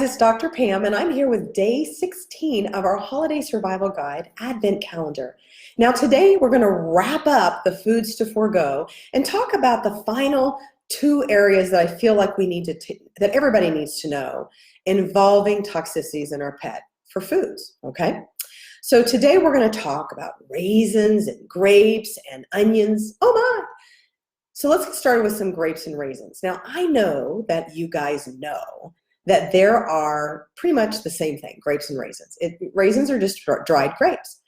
It's Dr. Pam, and I'm here with day 16 of our Holiday Survival Guide Advent Calendar. Now, today we're going to wrap up the foods to forego and talk about the final two areas that I feel like we need that everybody needs to know involving toxicities in our pet for foods, okay? So today we're going to talk about raisins and grapes and onions. Oh my! So let's get started with some grapes and raisins. Now, I know that you guys know that there are pretty much the same thing, grapes and raisins. Raisins are just dried grapes.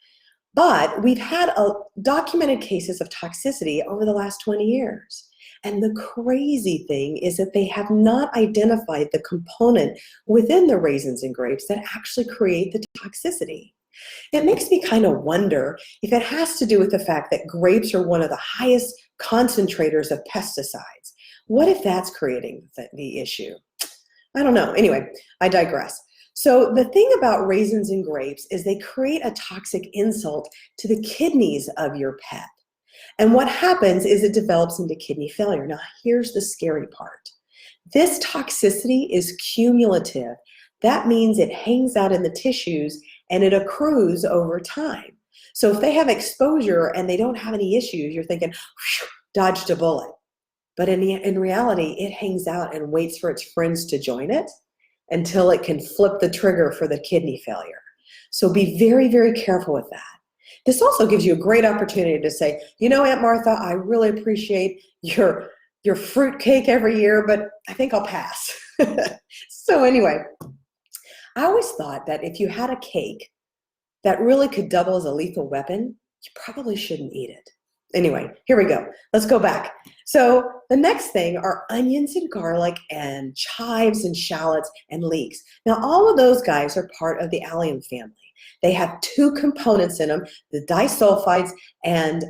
But we've had documented cases of toxicity over the last 20 years. And the crazy thing is that they have not identified the component within the raisins and grapes that actually create the toxicity. It makes me kind of wonder if it has to do with the fact that grapes are one of the highest concentrators of pesticides. What if that's creating the issue? I don't know. Anyway, I digress. So the thing about raisins and grapes is they create a toxic insult to the kidneys of your pet. And what happens is it develops into kidney failure. Now, here's the scary part. This toxicity is cumulative. That means it hangs out in the tissues and it accrues over time. So if they have exposure and they don't have any issues, you're thinking, dodged a bullet. But in reality, it hangs out and waits for its friends to join it until it can flip the trigger for the kidney failure. So be very, very careful with that. This also gives you a great opportunity to say, you know, Aunt Martha, I really appreciate your fruit cake every year, but I think I'll pass. So anyway, I always thought that if you had a cake that really could double as a lethal weapon, you probably shouldn't eat it. Anyway, here we go. Let's go back. So the next thing are onions and garlic and chives and shallots and leeks. Now, all of those guys are part of the allium family. They have two components in them, the disulfides and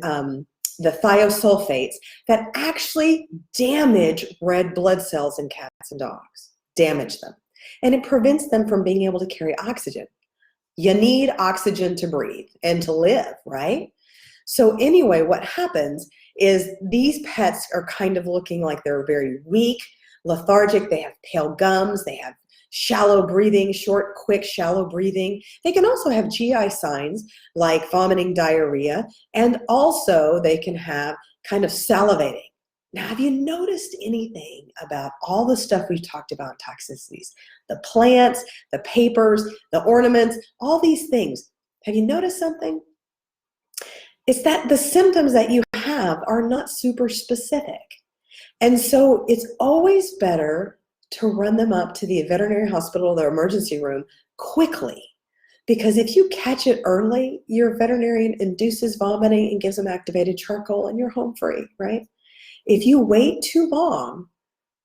the thiosulfates, that actually damage red blood cells in cats and dogs, damage them. And it prevents them from being able to carry oxygen. You need oxygen to breathe and to live, right? So anyway, what happens is these pets are kind of looking like they're very weak, lethargic. They have pale gums. They have shallow breathing, short, quick, shallow breathing. They can also have GI signs like vomiting, diarrhea, and also they can have kind of salivating. Now, have you noticed anything about all the stuff we've talked about toxicities? The plants, the papers, the ornaments, all these things. Have you noticed something? It's that the symptoms that you have are not super specific. And so it's always better to run them up to the veterinary hospital or the emergency room quickly. Because if you catch it early, your veterinarian induces vomiting and gives them activated charcoal and you're home free, right? If you wait too long,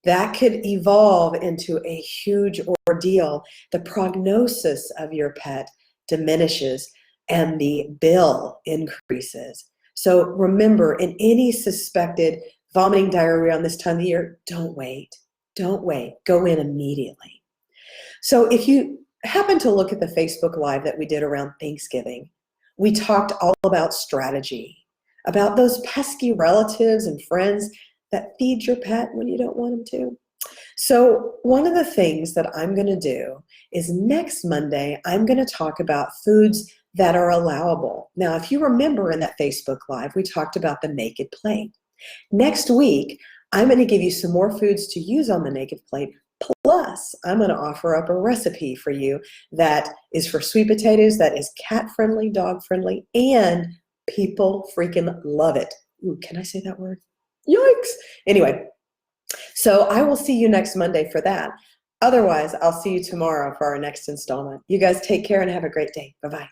that could evolve into a huge ordeal. The prognosis of your pet diminishes and the bill increases. So remember, in any suspected vomiting, diarrhea on this time of the year, don't wait. Don't wait. Go in immediately. So if you happen to look at the Facebook Live that we did around Thanksgiving, we talked all about strategy, about those pesky relatives and friends that feed your pet when you don't want them to. So one of the things that I'm going to do is next Monday, I'm going to talk about foods that are allowable. Now, if you remember in that Facebook Live, we talked about the naked plate. Next week, I'm going to give you some more foods to use on the naked plate. Plus, I'm going to offer up a recipe for you that is for sweet potatoes, that is cat-friendly, dog-friendly, and people freaking love it. Ooh, can I say that word? Yikes! Anyway, so I will see you next Monday for that. Otherwise, I'll see you tomorrow for our next installment. You guys take care and have a great day. Bye-bye.